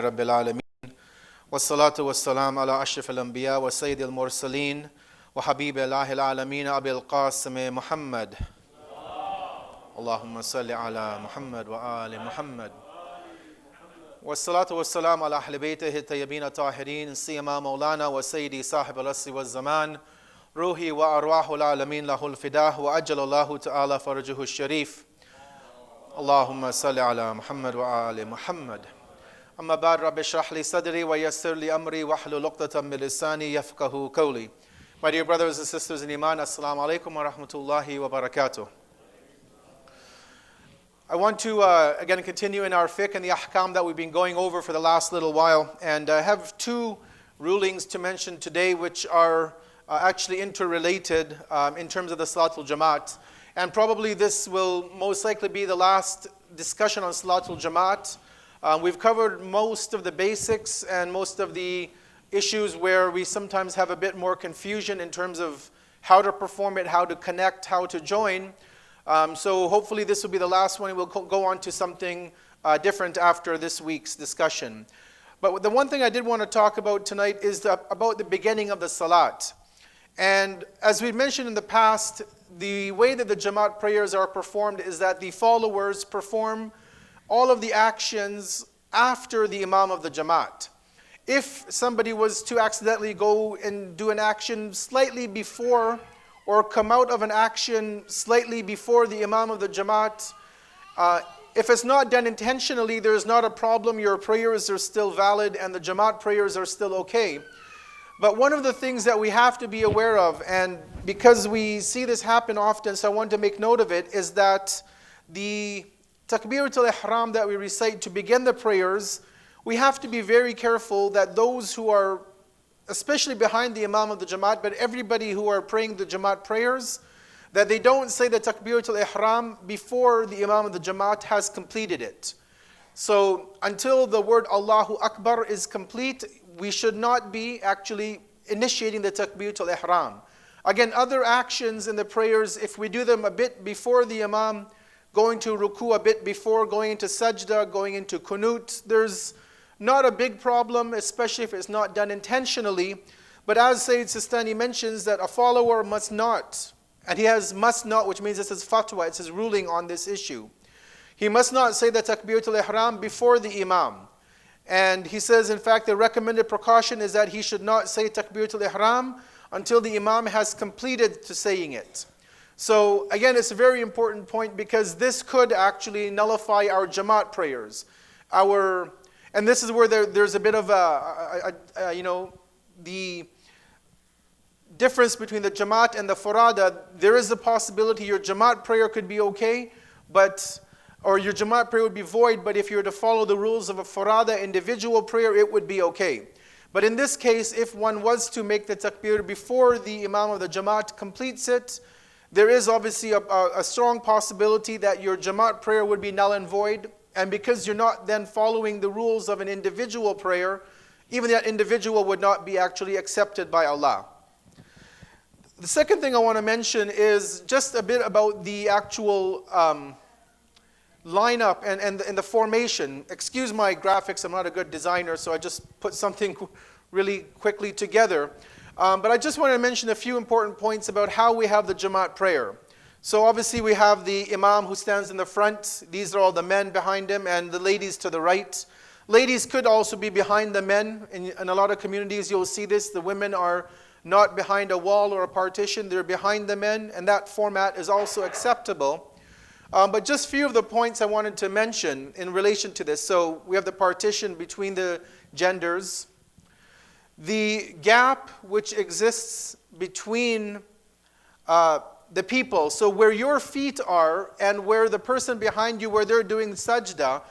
رب العالمين والصلاة والسلام على أشرف الأنبياء وسيد المرسلين وحبيب الله العالمين أبي القاسم محمد اللهم صل على محمد وآل محمد والصلاة والسلام على أهل بيته الطيبين الطاهرين سيما مولانا وسيدي صاحب العصر والزمان روحي وأرواح العالمين له الفداء وأجل الله تعالى فرجه الشريف اللهم صل على محمد وآل محمد أما بعد رب اشرح لي صدري ويسر لي أمري واحلل عقدة من لساني يفقهوا قولي. My dear brothers and sisters in Iman, Assalamu alaikum wa rahmatullahi wa barakatuh. I want to again continue in our fiqh and the ahkam that we've been going over for the last little while, and I have two rulings to mention today which are actually interrelated in terms of the Salatul Jamaat, and probably this will most likely be the last discussion on Salatul Jamaat. We've covered most of the basics and most of the issues where we sometimes have a bit more confusion in terms of how to perform it, how to connect, how to join. So hopefully this will be the last one. We'll go on to something different after this week's discussion. But the one thing I did want to talk about tonight is about the beginning of the Salat. And as we mentioned in the past, the way that the Jamaat prayers are performed is that the followers perform all of the actions after the Imam of the Jamaat. If somebody was to accidentally go and do an action slightly before or come out of an action slightly before the Imam of the Jamaat, if it's not done intentionally, there's not a problem. Your prayers are still valid and the Jamaat prayers are still okay. But one of the things that we have to be aware of, and because we see this happen often, so I want to make note of it, is that the Takbiratul Ihram that we recite to begin the prayers, we have to be very careful that those who are, especially behind the Imam of the Jamaat, but everybody who are praying the Jamaat prayers, that they don't say the Takbiratul Ihram before the Imam of the Jamaat has completed it. So until the word Allahu Akbar is complete, we should not be actually initiating the Takbiratul Ihram. Again, other actions in the prayers, if we do them a bit before the Imam, going to ruku a bit before, going into sajda, going into kunut, there's not a big problem, especially if it's not done intentionally. But as Sayyid Sistani mentions, that a follower must not, and he has must not, which means this is fatwa, it's his ruling on this issue. He must not say the Takbiratul Ihram before the Imam. And he says, in fact, the recommended precaution is that he should not say Takbiratul Ihram until the Imam has completed to saying it. So again, it's a very important point because this could actually nullify our Jamaat prayers. And this is where there's a bit of the difference between the Jamaat and the Furada. There is a possibility your Jamaat prayer could be okay, or your Jamaat prayer would be void, but if you were to follow the rules of a Furada individual prayer, it would be okay. But in this case, if one was to make the takbir before the Imam of the Jamaat completes it, there is obviously a strong possibility that your Jamaat prayer would be null and void. And because you're not then following the rules of an individual prayer, even that individual would not be actually accepted by Allah. The second thing I want to mention is just a bit about the actual lineup and the formation. Excuse my graphics, I'm not a good designer, so I just put something really quickly together. But I just want to mention a few important points about how we have the Jamaat prayer. So obviously we have the Imam who stands in the front. These are all the men behind him and the ladies to the right. Ladies could also be behind the men. In a lot of communities you'll see this. The women are not behind a wall or a partition. They're behind the men, and that format is also acceptable. But just a few of the points I wanted to mention in relation to this. So we have the partition between the genders. The gap which exists between the people, so where your feet are and where the person behind you, where they're doing sajda,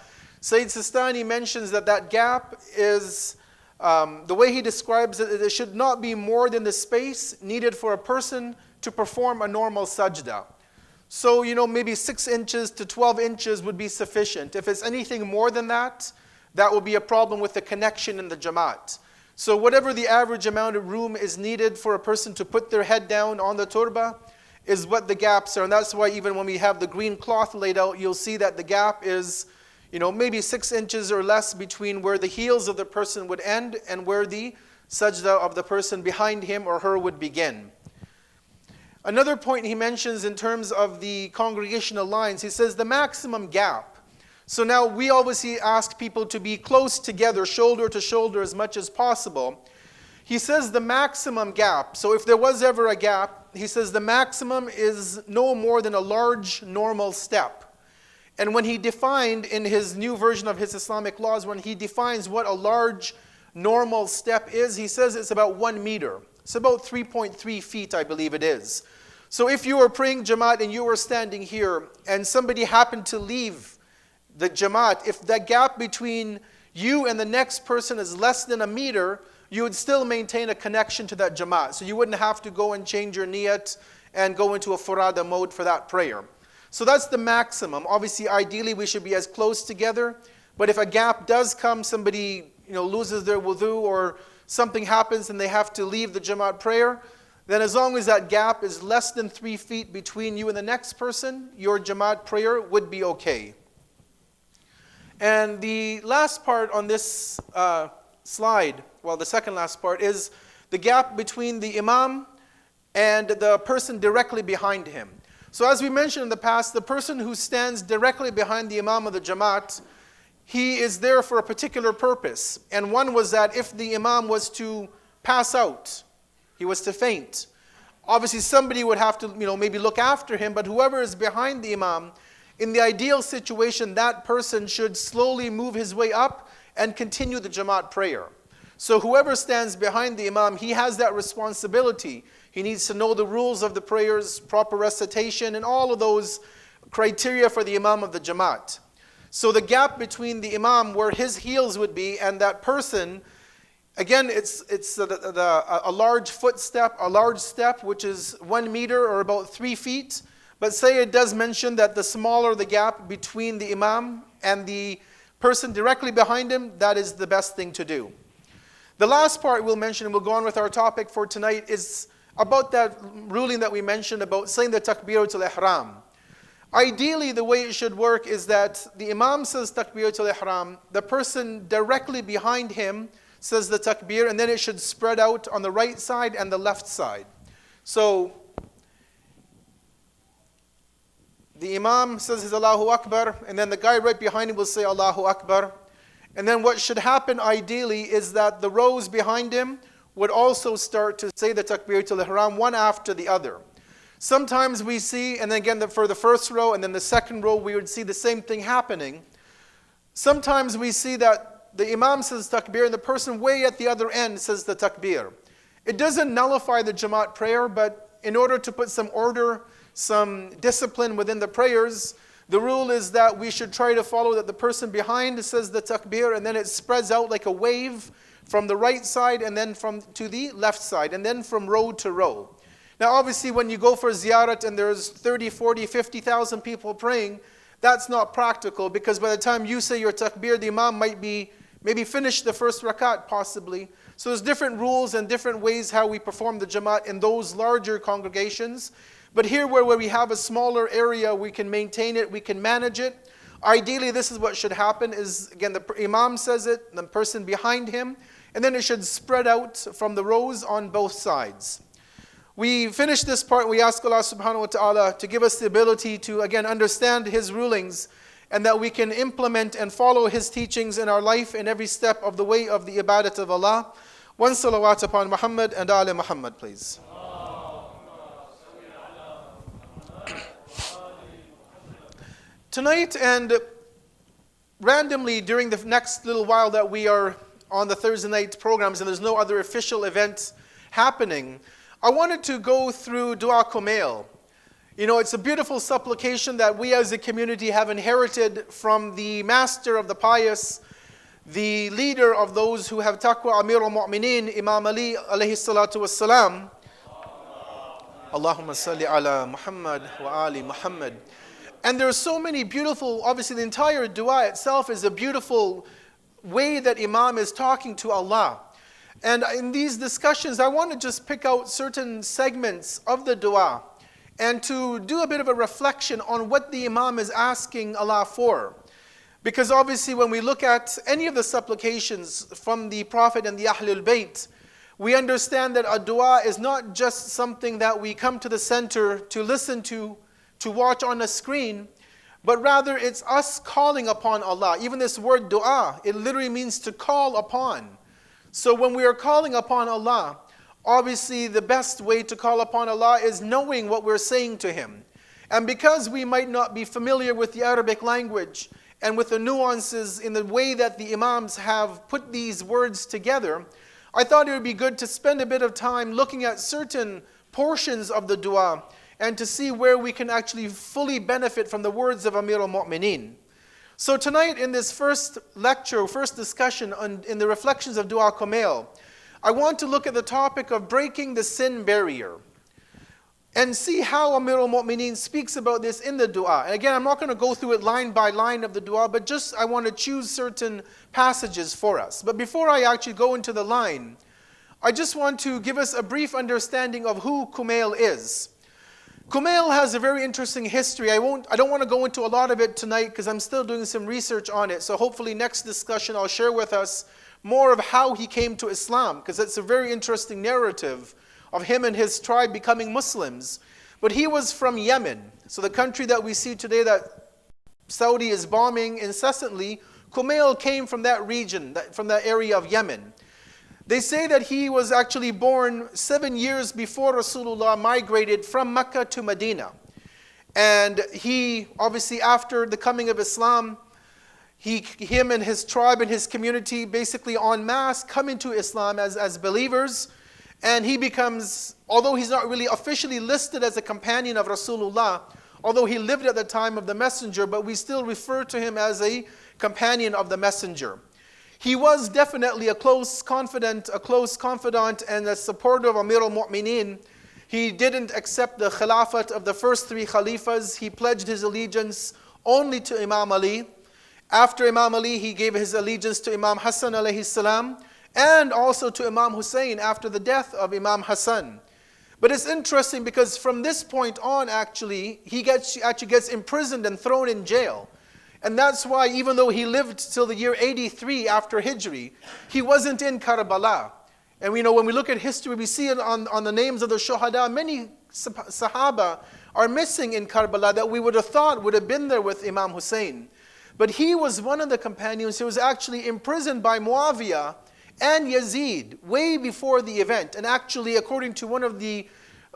Sayyid Sistani mentions that gap is, the way he describes it, it should not be more than the space needed for a person to perform a normal sajda. So, maybe 6 inches to 12 inches would be sufficient. If it's anything more than that, that will be a problem with the connection in the Jamaat. So whatever the average amount of room is needed for a person to put their head down on the turba is what the gaps are. And that's why even when we have the green cloth laid out, you'll see that the gap is maybe 6 inches or less between where the heels of the person would end and where the sajda of the person behind him or her would begin. Another point he mentions in terms of the congregational lines, he says the maximum gap. So now we obviously ask people to be close together, shoulder to shoulder as much as possible. He says the maximum gap, so if there was ever a gap, he says the maximum is no more than a large normal step. And when he defined in his new version of his Islamic laws, when he defines what a large normal step is, he says it's about 1 meter. It's about 3.3 feet, I believe it is. So if you were praying Jamaat and you were standing here and somebody happened to leave the Jamaat, if the gap between you and the next person is less than 1 meter, you would still maintain a connection to that Jamaat. So you wouldn't have to go and change your niyat and go into a furada mode for that prayer. So that's the maximum. Obviously, ideally, we should be as close together. But if a gap does come, somebody loses their wudu or something happens and they have to leave the Jamaat prayer, then as long as that gap is less than 3 feet between you and the next person, your Jamaat prayer would be okay. And the last part on this slide, well, the second last part, is the gap between the imam and the person directly behind him. So as we mentioned in the past, the person who stands directly behind the imam of the Jamaat, he is there for a particular purpose. And one was that if the imam was to pass out, he was to faint, obviously somebody would have to maybe look after him, but whoever is behind the imam, in the ideal situation, that person should slowly move his way up and continue the Jamaat prayer. So whoever stands behind the imam, he has that responsibility. He needs to know the rules of the prayers, proper recitation, and all of those criteria for the imam of the Jamaat. So the gap between the imam, where his heels would be, and that person, again, it's a large footstep, a large step, which is 1 meter or about 3 feet. But say it does mention that the smaller the gap between the imam and the person directly behind him, that is the best thing to do. The last part we'll mention, and we'll go on with our topic for tonight, is about that ruling that we mentioned about saying the takbiratul ihram. Ideally, the way it should work is that the imam says takbiratul ihram, the person directly behind him says the takbir, and then it should spread out on the right side and the left side. So the imam says his Allahu Akbar, and then the guy right behind him will say Allahu Akbar. And then what should happen ideally is that the rows behind him would also start to say the takbiratul ihram one after the other. Sometimes we see, and then again for the first row and then the second row, we would see the same thing happening. Sometimes we see that the imam says takbir and the person way at the other end says the takbir. It doesn't nullify the Jamaat prayer, but in order to put some order, some discipline within the prayers, the rule is that we should try to follow that the person behind says the takbir and then it spreads out like a wave from the right side and then to the left side and then from row to row. Now obviously when you go for ziyarat and there's 30, 40, 50,000 people praying, that's not practical because by the time you say your takbir, the imam might be maybe finish the first rakat possibly. So there's different rules and different ways how we perform the Jamaat in those larger congregations. But here where we have a smaller area, we can maintain it, we can manage it. Ideally, this is what should happen is, again, the imam says it, the person behind him, and then it should spread out from the rows on both sides. We finish this part, we ask Allah subhanahu wa ta'ala to give us the ability to, again, understand His rulings and that we can implement and follow His teachings in our life in every step of the way of the ibadat of Allah. One salawat upon Muhammad and Ali Muhammad, please. Tonight and randomly during the next little while that we are on the Thursday night programs and there's no other official event happening, I wanted to go through Dua Kumayl. It's a beautiful supplication that we as a community have inherited from the master of the pious, the leader of those who have taqwa, Amir al-Mu'mineen, Imam Ali alayhi salatu wassalam. Allahumma salli ala Muhammad wa ali Muhammad. And there are so many beautiful, obviously the entire dua itself is a beautiful way that Imam is talking to Allah. And in these discussions, I want to just pick out certain segments of the dua and to do a bit of a reflection on what the Imam is asking Allah for. Because obviously when we look at any of the supplications from the Prophet and the Ahlul Bayt, we understand that a dua is not just something that we come to the center to listen to watch on a screen, but rather it's us calling upon Allah. Even this word dua, it literally means to call upon. So when we are calling upon Allah, obviously the best way to call upon Allah is knowing what we're saying to Him. And because we might not be familiar with the Arabic language and with the nuances in the way that the Imams have put these words together, I thought it would be good to spend a bit of time looking at certain portions of the dua and to see where we can actually fully benefit from the words of Amir al-Mu'mineen. So tonight in this first lecture, first discussion in the reflections of Dua Kumayl, I want to look at the topic of breaking the sin barrier and see how Amir al-Mu'mineen speaks about this in the dua. And again, I'm not going to go through it line by line of the dua, but just I want to choose certain passages for us. But before I actually go into the line, I just want to give us a brief understanding of who Kumayl is. Kumayl has a very interesting history. I don't want to go into a lot of it tonight because I'm still doing some research on it. So hopefully next discussion I'll share with us more of how he came to Islam, because it's a very interesting narrative of him and his tribe becoming Muslims. But he was from Yemen. So the country that we see today that Saudi is bombing incessantly, Kumayl came from that region, from that area of Yemen. They say that he was actually born 7 years before Rasulullah migrated from Mecca to Medina. And he, obviously after the coming of Islam, him and his tribe and his community basically en masse come into Islam as believers. And he becomes, although he's not really officially listed as a companion of Rasulullah, although he lived at the time of the messenger, but we still refer to him as a companion of the messenger. He was definitely a close confidant and a supporter of Amir al-Mu'mineen. He didn't accept the khilafat of the first three khalifas. He pledged his allegiance only to Imam Ali. After Imam Ali, he gave his allegiance to Imam Hassan alayhi salam, and also to Imam Hussein after the death of Imam Hassan. But it's interesting because from this point on, actually, he actually gets imprisoned and thrown in jail. And that's why even though he lived till the year 83 after Hijri, he wasn't in Karbala. And we know when we look at history, we see it on the names of the Shuhada, many Sahaba are missing in Karbala that we would have thought would have been there with Imam Hussein. But he was one of the companions who was actually imprisoned by Muawiyah and Yazid way before the event. And actually, according to one of the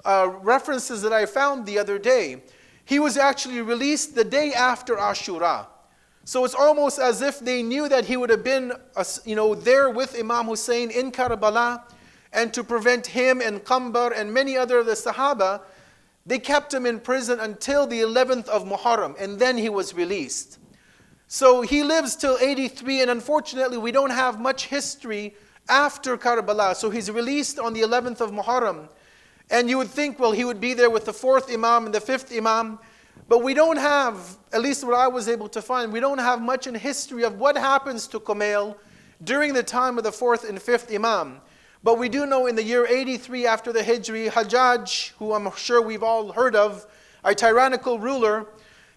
references that I found the other day, he was actually released the day after Ashura. So it's almost as if they knew that he would have been there with Imam Hussein in Karbala, and to prevent him and Qambar and many other of the Sahaba, they kept him in prison until the 11th of Muharram, and then he was released. So he lives till 83, and unfortunately we don't have much history after Karbala. So he's released on the 11th of Muharram. And you would think, well, he would be there with the 4th Imam and the 5th Imam. But we don't have, at least what I was able to find, we don't have much in history of what happens to Kumayl during the time of the 4th and 5th Imam. But we do know in the year 83 after the Hijri, Hajjaj, who I'm sure we've all heard of, a tyrannical ruler,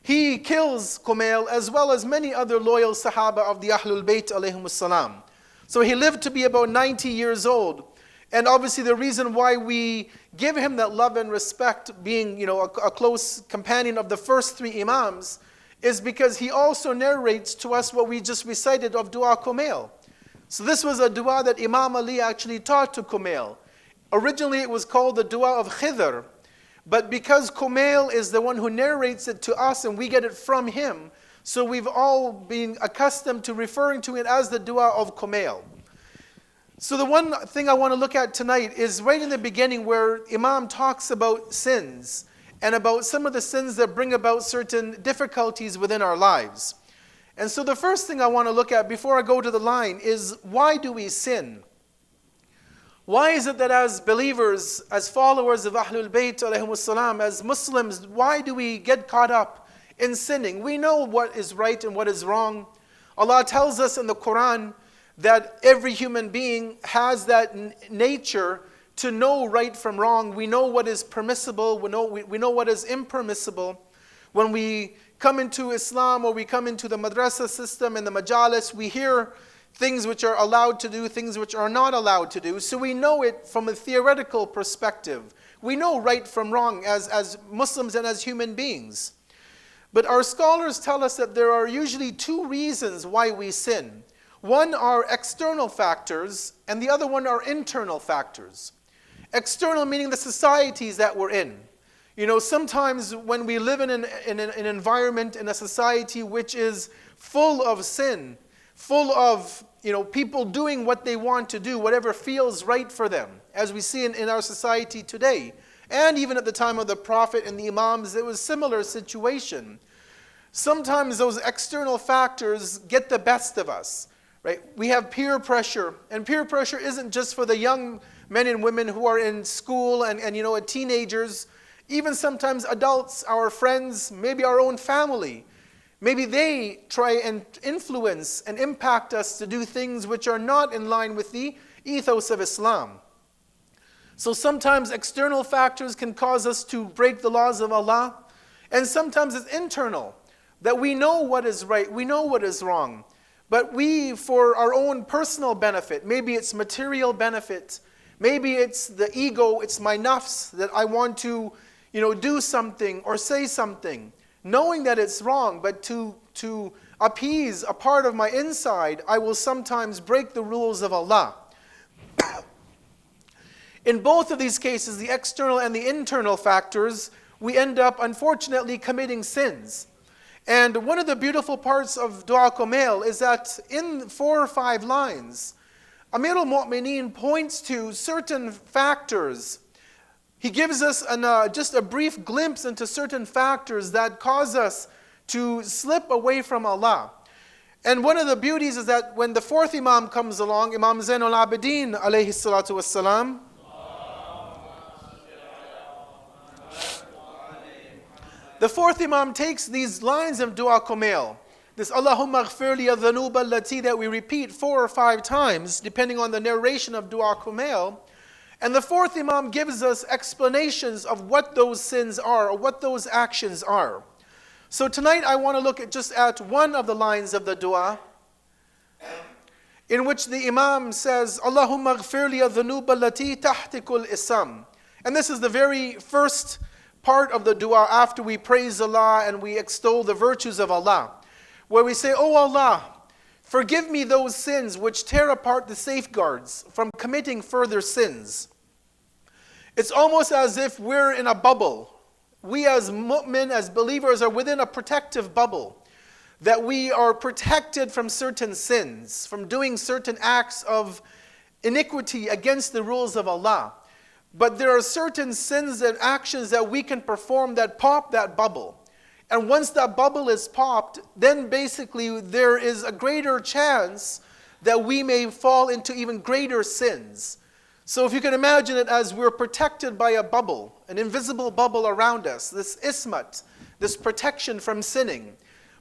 he kills Kumayl as well as many other loyal Sahaba of the Ahlul Bayt alayhimus salam. So he lived to be about 90 years old. And obviously the reason why we give him that love and respect, being a close companion of the first three Imams, is because he also narrates to us what we just recited of Dua Kumayl. So this was a dua that Imam Ali actually taught to Kumayl. Originally it was called the Dua of Khidr. But because Kumayl is the one who narrates it to us and we get it from him, so we've all been accustomed to referring to it as the Dua of Kumayl. So the one thing I want to look at tonight is right in the beginning where Imam talks about sins and about some of the sins that bring about certain difficulties within our lives. And so the first thing I want to look at before I go to the line is, why do we sin? Why is it that as believers, as followers of Ahlul Bayt alayhimus salam, as Muslims, why do we get caught up in sinning? We know what is right and what is wrong. Allah tells us in the Quran that every human being has that nature to know right from wrong. We know what is permissible, we know what is impermissible. When we come into Islam or we come into the madrasa system and the majalis, we hear things which are allowed to do, things which are not allowed to do. So we know it from a theoretical perspective. We know right from wrong as Muslims and as human beings. But our scholars tell us that there are usually two reasons why we sin. One are external factors, and the other one are internal factors. External meaning the societies that we're in. You know, sometimes when we live in an environment, in a society which is full of sin, full of, people doing what they want to do, whatever feels right for them, as we see in our society today. And even at the time of the Prophet and the Imams, it was a similar situation. Sometimes those external factors get the best of us, right? We have peer pressure, and peer pressure isn't just for the young men and women who are in school and teenagers. Even sometimes adults, our friends, maybe our own family, maybe they try and influence and impact us to do things which are not in line with the ethos of Islam. So sometimes external factors can cause us to break the laws of Allah, and sometimes it's internal, that we know what is right, we know what is wrong, but we, for our own personal benefit, maybe it's material benefit, maybe it's the ego, it's my nafs, that I want to do something or say something, knowing that it's wrong, but to appease a part of my inside, I will sometimes break the rules of Allah. In both of these cases, the external and the internal factors, we end up, unfortunately, committing sins. And one of the beautiful parts of Dua Kumayl is that in 4 or 5 lines, Amir al-Mu'mineen points to certain factors. He gives us just a brief glimpse into certain factors that cause us to slip away from Allah. And one of the beauties is that when the 4th Imam comes along, Imam Zainul Abidin alayhi salatu wassalam, the 4th Imam takes these lines of Dua Kumayl, this Allahumma ghfir li adh-dhunub allati that we repeat 4 or 5 times, depending on the narration of Dua Kumayl. And the 4th Imam gives us explanations of what those sins are, or what those actions are. So tonight I want to look at one of the lines of the dua, in which the Imam says, Allahumma ghfir li adh-dhunub allati tahtikul isam. And this is the very first part of the dua after we praise Allah and we extol the virtues of Allah, where we say, Oh Allah, forgive me those sins which tear apart the safeguards from committing further sins. It's almost as if we're in a bubble. We as mu'min, as believers, are within a protective bubble, that we are protected from certain sins, from doing certain acts of iniquity against the rules of Allah. But there are certain sins and actions that we can perform that pop that bubble. And once that bubble is popped, then basically there is a greater chance that we may fall into even greater sins. So if you can imagine it as we're protected by a bubble, an invisible bubble around us, this ismat, this protection from sinning.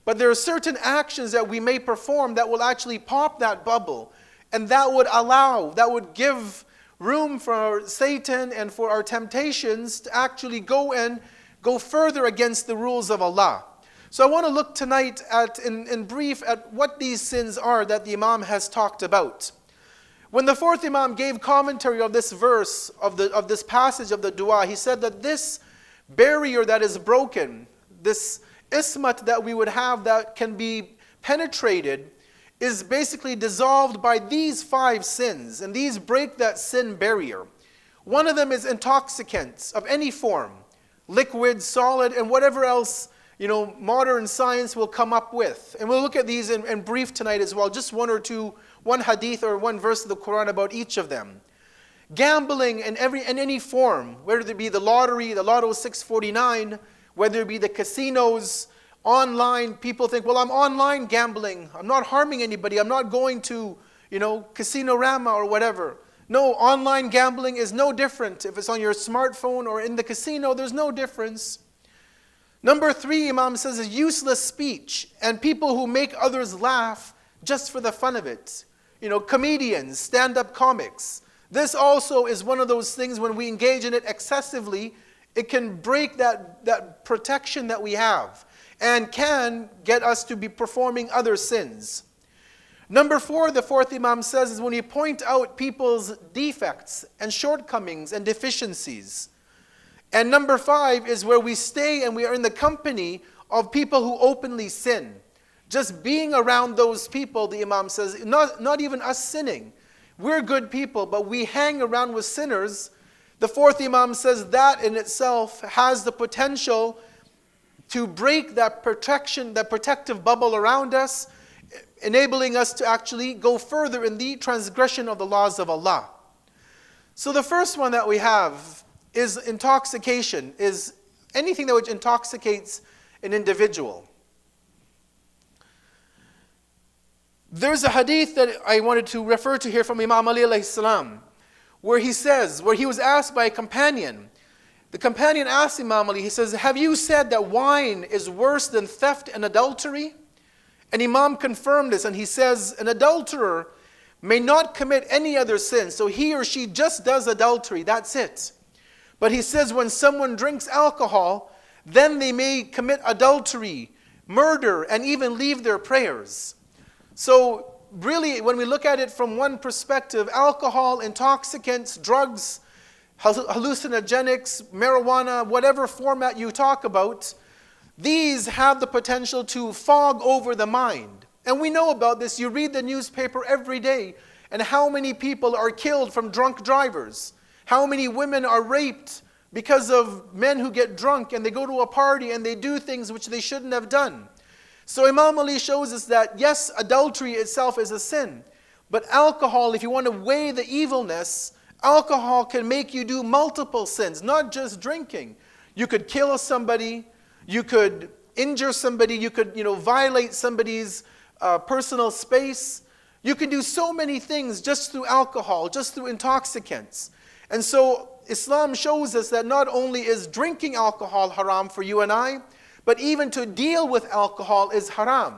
But there are certain actions that we may perform that will actually pop that bubble. And that would give room for Satan and for our temptations to actually go further against the rules of Allah. So I want to look tonight in brief at what these sins are that the Imam has talked about. When the 4th Imam gave commentary of this verse, of this passage of the dua, he said that this barrier that is broken, this ismat that we would have that can be penetrated, is basically dissolved by these 5 sins, and these break that sin barrier. One of them is intoxicants of any form, liquid, solid, and whatever else modern science will come up with. And we'll look at these in brief tonight as well, just one hadith or one verse of the Quran about each of them. Gambling in any form, whether it be the lottery, the Lotto 649, whether it be the casinos, online, people think, well, I'm online gambling. I'm not harming anybody. I'm not going to, Casino Rama or whatever. No, online gambling is no different. If it's on your smartphone or in the casino, there's no difference. Number 3, Imam says, is useless speech and people who make others laugh just for the fun of it. Comedians, stand-up comics. This also is one of those things when we engage in it excessively, it can break that protection that we have. and can get us to be performing other sins. Number 4, the fourth Imam says, is when we point out people's defects and shortcomings and deficiencies. And number 5 is where we stay and we are in the company of people who openly sin. Just being around those people, the Imam says, not even us sinning. We're good people, but we hang around with sinners. The fourth Imam says that in itself has the potential to break that protection, that protective bubble around us, enabling us to actually go further in the transgression of the laws of Allah. So the first one that we have is intoxication, is anything that which intoxicates an individual. There's a hadith that I wanted to refer to here from Imam Ali alayhi salam, where he says, where he was asked by a companion. The companion asked Imam Ali, he says, have you said that wine is worse than theft and adultery? And Imam confirmed this, and he says, an adulterer may not commit any other sin, so he or she just does adultery, that's it. But he says when someone drinks alcohol, then they may commit adultery, murder, and even leave their prayers. So really, when we look at it from one perspective, alcohol, intoxicants, drugs, hallucinogenics, marijuana, whatever format you talk about, these have the potential to fog over the mind. And we know about this. You read the newspaper every day, and how many people are killed from drunk drivers. How many women are raped because of men who get drunk and they go to a party and they do things which they shouldn't have done. So Imam Ali shows us that yes, adultery itself is a sin. But alcohol, if you want to weigh the evilness, alcohol can make you do multiple sins, not just drinking. You could kill somebody, you could injure somebody, you could violate somebody's personal space. You can do so many things just through alcohol, just through intoxicants. And so Islam shows us that not only is drinking alcohol haram for you and I, but even to deal with alcohol is haram.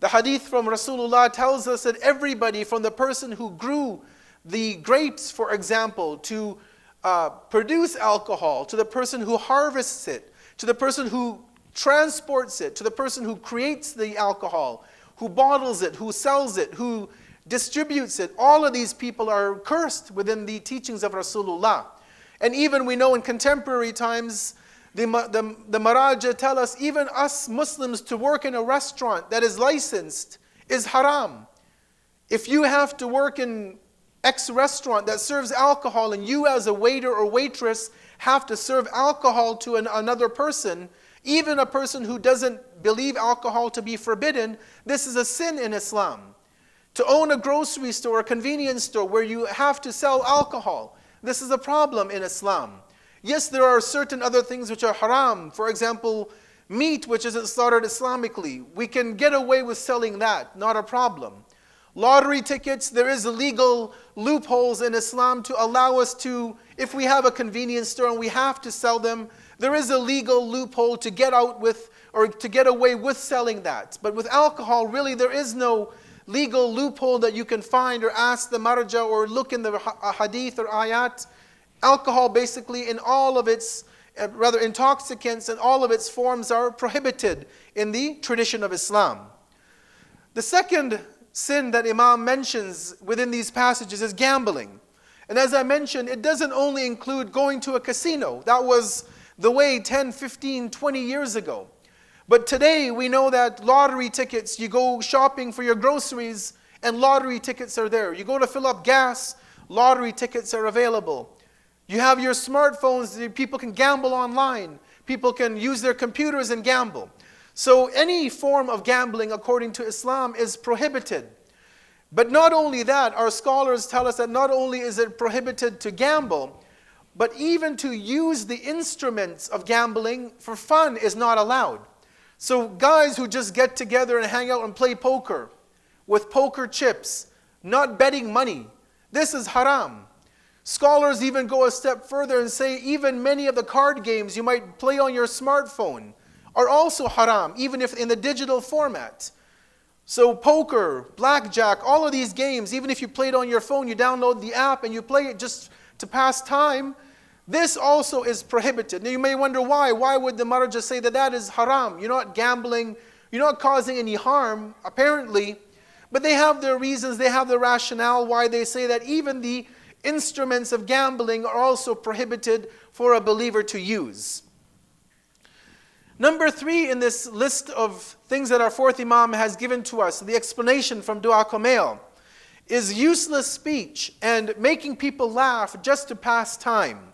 The hadith from Rasulullah tells us that everybody, from the person who grew the grapes, for example, to produce alcohol, to the person who harvests it, to the person who transports it, to the person who creates the alcohol, who bottles it, who sells it, who distributes it, all of these people are cursed within the teachings of Rasulullah. And even we know in contemporary times, the Maraja tell us, even us Muslims to work in a restaurant that is licensed is haram. If you have to work in X restaurant that serves alcohol and you as a waiter or waitress have to serve alcohol to another person, even a person who doesn't believe alcohol to be forbidden, this is a sin in Islam. To own a grocery store, a convenience store where you have to sell alcohol, this is a problem in Islam. Yes, there are certain other things which are haram. For example, meat which isn't slaughtered Islamically. We can get away with selling that, not a problem. Lottery tickets, there is legal loopholes in Islam to allow us to, if we have a convenience store and we have to sell them, there is a legal loophole to get out with or to get away with selling that. But with alcohol, really there is no legal loophole that you can find or ask the marja or look in the hadith or ayat. Alcohol basically in all of its, rather intoxicants and all of its forms are prohibited in the tradition of Islam. The second sin that Imam mentions within these passages is gambling. And as I mentioned, it doesn't only include going to a casino. That was the way 10, 15, 20 years ago. But today we know that lottery tickets, you go shopping for your groceries and lottery tickets are there. You go to fill up gas, lottery tickets are available. You have your smartphones, people can gamble online. People can use their computers and gamble. So any form of gambling according to Islam is prohibited. But not only that, our scholars tell us that not only is it prohibited to gamble, but even to use the instruments of gambling for fun is not allowed. So guys who just get together and hang out and play poker with poker chips, not betting money, this is haram. Scholars even go a step further and say even many of the card games you might play on your smartphone are also haram, even if in the digital format. So poker, blackjack, all of these games, even if you play it on your phone, you download the app and you play it just to pass time, This also is prohibited. Now you may wonder why. Why would the marja say that that is haram? You're not gambling. You're not causing any harm, apparently. But they have their reasons. They have their rationale why they say that even the instruments of gambling are also prohibited for a believer to use. Number 3 in this list of things that our fourth Imam has given to us, the explanation from Dua Kumayl, is useless speech and making people laugh just to pass time.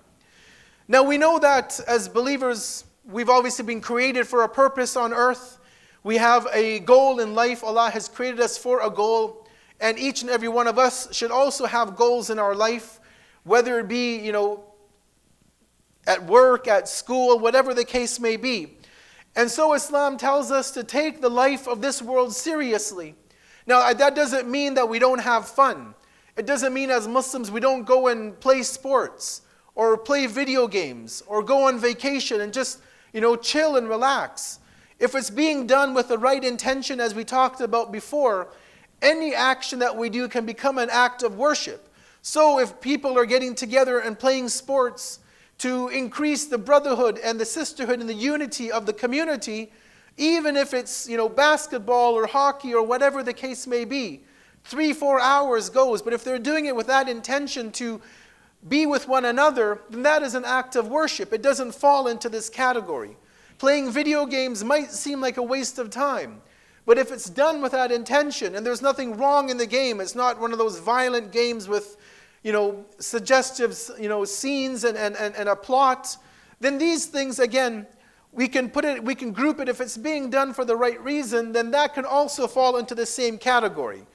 Now we know that as believers, we've obviously been created for a purpose on earth. We have a goal in life. Allah has created us for a goal. And each and every one of us should also have goals in our life, whether it be, at work, at school, whatever the case may be. And so Islam tells us to take the life of this world seriously. Now that doesn't mean that we don't have fun. It doesn't mean as Muslims we don't go and play sports or play video games or go on vacation and just, chill and relax. If it's being done with the right intention, as we talked about before, any action that we do can become an act of worship. So if people are getting together and playing sports to increase the brotherhood and the sisterhood and the unity of the community, even if it's basketball or hockey or whatever the case may be, 3-4 hours goes. But if they're doing it with that intention to be with one another, then that is an act of worship. It doesn't fall into this category. Playing video games might seem like a waste of time, but if it's done with that intention, and there's nothing wrong in the game, it's not one of those violent games with suggestive scenes and a plot, then these things, again, we can group it. If it's being done for the right reason, then that can also fall into the same category.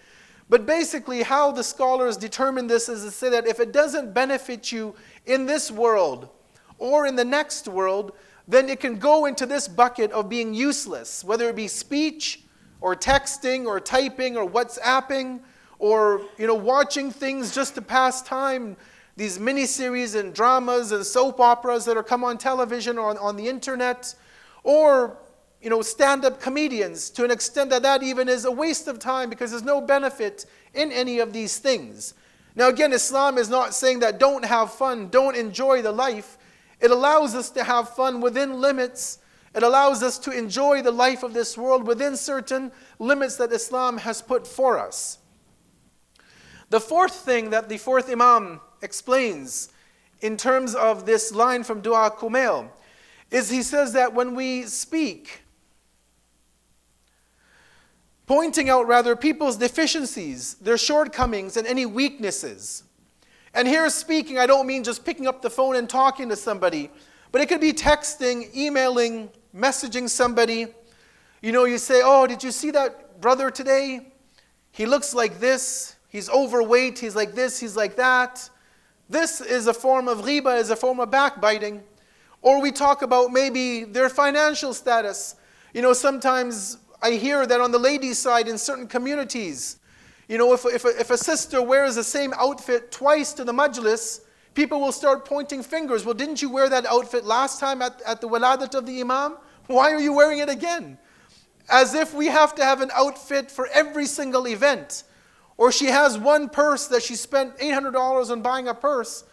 But basically how the scholars determine this is to say that if it doesn't benefit you in this world or in the next world, then it can go into this bucket of being useless, whether it be speech or texting or typing or WhatsApping or watching things just to pass time, these miniseries and dramas and soap operas that are come on television or on the internet, or stand-up comedians, to an extent that even is a waste of time because there's no benefit in any of these things. Now again, Islam is not saying that don't have fun, don't enjoy the life. It allows us to have fun within limits. It allows us to enjoy the life of this world within certain limits that Islam has put for us. The fourth thing that the fourth Imam explains in terms of this line from Dua Kumayl is he says that when we speak, pointing out rather people's deficiencies, their shortcomings, and any weaknesses. And here speaking, I don't mean just picking up the phone and talking to somebody, but it could be texting, emailing, messaging somebody. You say, oh, did you see that brother today? He looks like this. He's overweight. He's like this. He's like that. This is a form of ghiba, is a form of backbiting. Or we talk about maybe their financial status. Sometimes I hear that on the ladies' side in certain communities, if a sister wears the same outfit twice to the majlis, people will start pointing fingers. Well, didn't you wear that outfit last time at the waladat of the imam? Why are you wearing it again? As if we have to have an outfit for every single event. Or she has one purse that she spent $800 on buying a purse,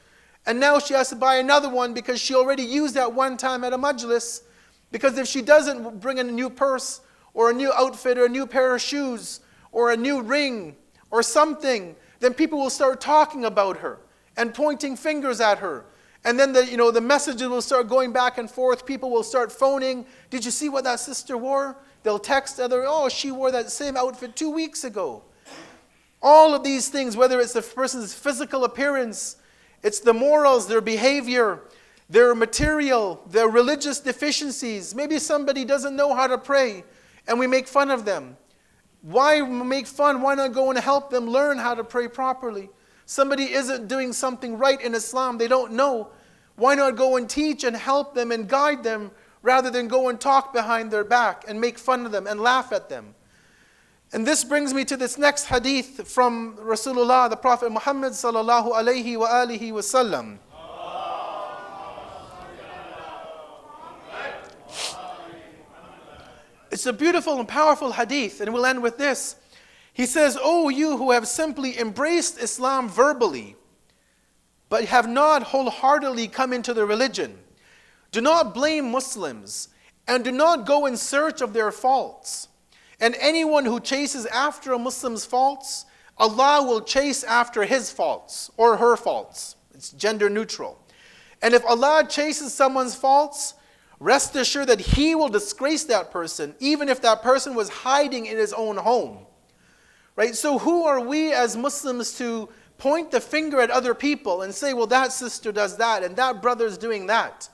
and now she has to buy another one because she already used that one time at a majlis. Because if she doesn't bring in a new purse, or a new outfit, or a new pair of shoes, or a new ring, or something, then people will start talking about her and pointing fingers at her. And then the messages will start going back and forth. People will start phoning. Did you see what that sister wore? They'll text other, oh, she wore that same outfit 2 weeks ago. All of these things, whether it's the person's physical appearance, it's the morals, their behavior, their material, their religious deficiencies. Maybe somebody doesn't know how to pray and we make fun of them. Why make fun? Why not go and help them learn how to pray properly? Somebody isn't doing something right in Islam, they don't know. Why not go and teach and help them and guide them rather than go and talk behind their back and make fun of them and laugh at them? And this brings me to this next hadith from Rasulullah, the Prophet Muhammad sallallahu alayhi wa alihi wa sallam. It's a beautiful and powerful hadith, and we'll end with this. He says, "O you who have simply embraced Islam verbally, but have not wholeheartedly come into the religion. Do not blame Muslims, and do not go in search of their faults. And anyone who chases after a Muslim's faults, Allah will chase after his faults or her faults. It's gender neutral. And if Allah chases someone's faults, rest assured that He will disgrace that person, even if that person was hiding in his own home. Right? So who are we as Muslims to point the finger at other people and say, well, that sister does that and that brother's doing that?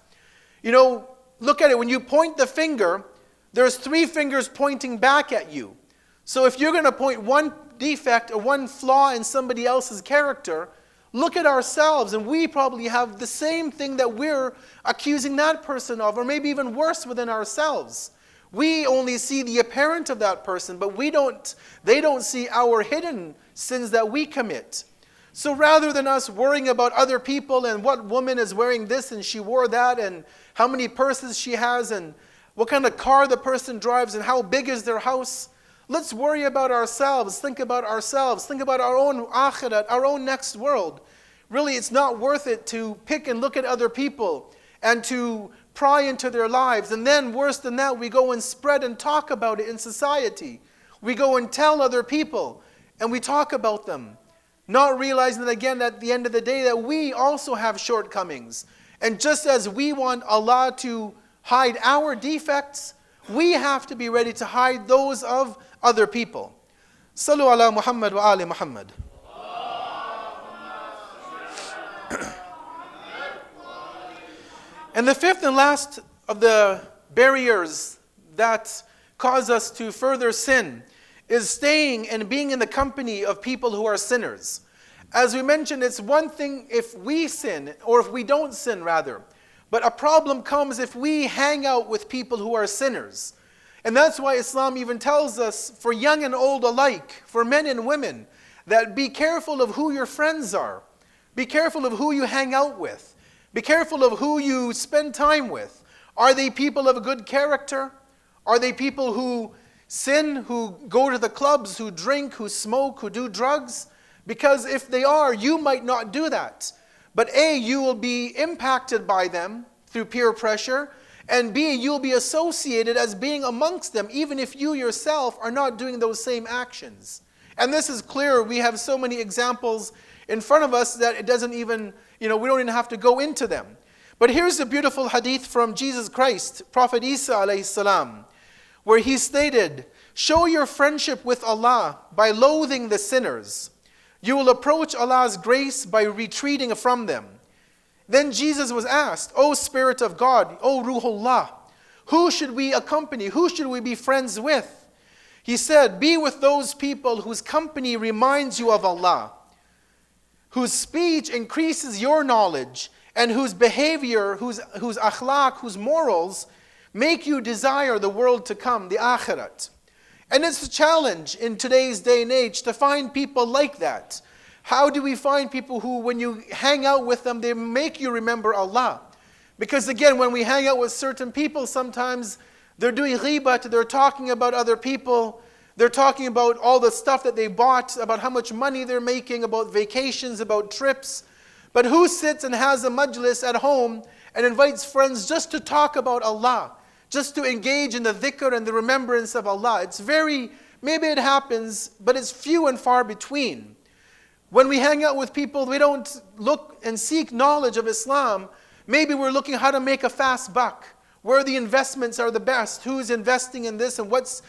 You know, look at it. When you point the finger, there's 3 fingers pointing back at you. So if you're going to point one defect or one flaw in somebody else's character, look at ourselves, and we probably have the same thing that we're accusing that person of, or maybe even worse within ourselves. We only see the apparent of that person, but they don't see our hidden sins that we commit. So rather than us worrying about other people and what woman is wearing this and she wore that and how many purses she has and what kind of car the person drives and how big is their house, let's worry about ourselves, think about ourselves, think about our own akhirat, our own next world. Really, it's not worth it to pick and look at other people and to pry into their lives. And then, worse than that, we go and spread and talk about it in society. We go and tell other people and we talk about them, not realizing that, again, at the end of the day, that we also have shortcomings. And just as we want Allah to hide our defects, we have to be ready to hide those of other people. Sallu ala Muhammad wa ali Muhammad. And the 5th and last of the barriers that cause us to further sin is staying and being in the company of people who are sinners. As we mentioned, it's one thing if we sin, or if we don't sin rather, but a problem comes if we hang out with people who are sinners. And that's why Islam even tells us, for young and old alike, for men and women, that be careful of who your friends are. Be careful of who you hang out with. Be careful of who you spend time with. Are they people of a good character? Are they people who sin, who go to the clubs, who drink, who smoke, who do drugs? Because if they are, you might not do that. But A, you will be impacted by them through peer pressure, and B, you'll be associated as being amongst them, even if you yourself are not doing those same actions. And this is clear. We have so many examples in front of us that it doesn't even, we don't even have to go into them. But here's a beautiful hadith from Jesus Christ, Prophet Isa alayhi salam, where he stated, show your friendship with Allah by loathing the sinners. You will approach Allah's grace by retreating from them. Then Jesus was asked, O Spirit of God, O Ruhullah, who should we accompany? Who should we be friends with? He said, be with those people whose company reminds you of Allah, whose speech increases your knowledge, and whose behavior, whose akhlaq, whose morals make you desire the world to come, the akhirat. And it's a challenge in today's day and age to find people like that. How do we find people who, when you hang out with them, they make you remember Allah? Because again, when we hang out with certain people, sometimes they're doing ghibat, they're talking about other people, they're talking about all the stuff that they bought, about how much money they're making, about vacations, about trips. But who sits and has a majlis at home and invites friends just to talk about Allah, just to engage in the dhikr and the remembrance of Allah? It's maybe it happens, but it's few and far between. When we hang out with people, we don't look and seek knowledge of Islam. Maybe we're looking how to make a fast buck, where the investments are the best, who's investing in this, and what's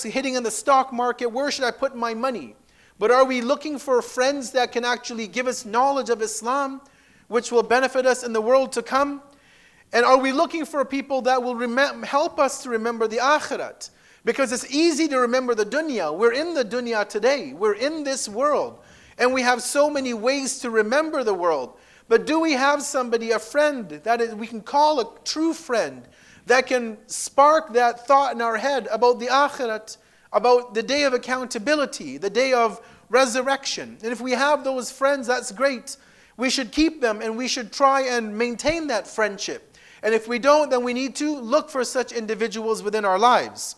hitting in the stock market, where should I put my money? But are we looking for friends that can actually give us knowledge of Islam, which will benefit us in the world to come? And are we looking for people that will help us to remember the akhirat? Because it's easy to remember the dunya. We're in the dunya today. We're in this world. And we have so many ways to remember the world. But do we have somebody, a friend, that we can call a true friend, that can spark that thought in our head about the akhirat, about the day of accountability, the day of resurrection? And if we have those friends, that's great. We should keep them and we should try and maintain that friendship. And if we don't, then we need to look for such individuals within our lives.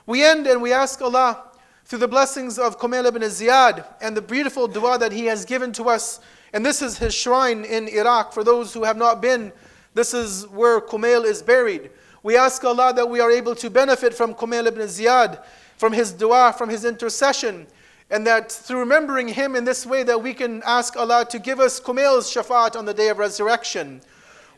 We end and we ask Allah, through the blessings of Kumayl ibn Ziyad and the beautiful dua that he has given to us And this is his shrine in Iraq. For those who have not been, this is where Kumayl is buried. We ask Allah that we are able to benefit from Kumayl ibn Ziyad, from his dua, from his intercession, and that through remembering him in this way that we can ask Allah to give us Kumayl's shafaat on the day of resurrection.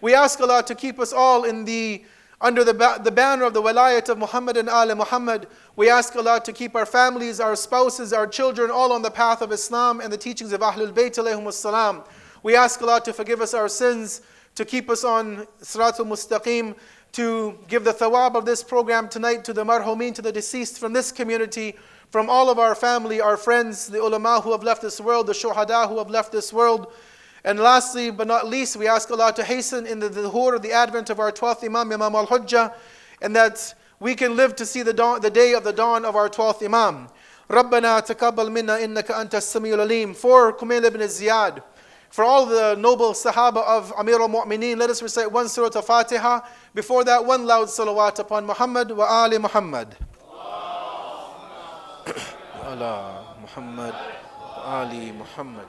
We ask Allah to keep us all under the banner of the wilayat of Muhammad and Ali Muhammad. We ask Allah to keep our families, our spouses, our children all on the path of Islam and the teachings of Ahlul Bayt alayhimus salam. We ask Allah to forgive us our sins, to keep us on Siratul Mustaqim, to give the thawab of this program tonight to the marhumin, to the deceased from this community, from all of our family, our friends, the ulama who have left this world, the shuhada who have left this world. And lastly, but not least, we ask Allah to hasten in the dhuhr of the advent of our 12th Imam, Imam al-Hujjah, and that we can live to see the day of the dawn of our 12th Imam. رَبَّنَا تَقَبَّلْ مِنَّا إِنَّكَ أَنْتَ السَّمِيعُ الْعَلِيمُ. For Kumayl ibn Ziyad, for all the noble Sahaba of Amir al-Mu'mineen, let us recite one Surah al-Fatiha. Before that, one loud salawat upon Muhammad wa Ali Muhammad. Ala Muhammad wa Ali Muhammad.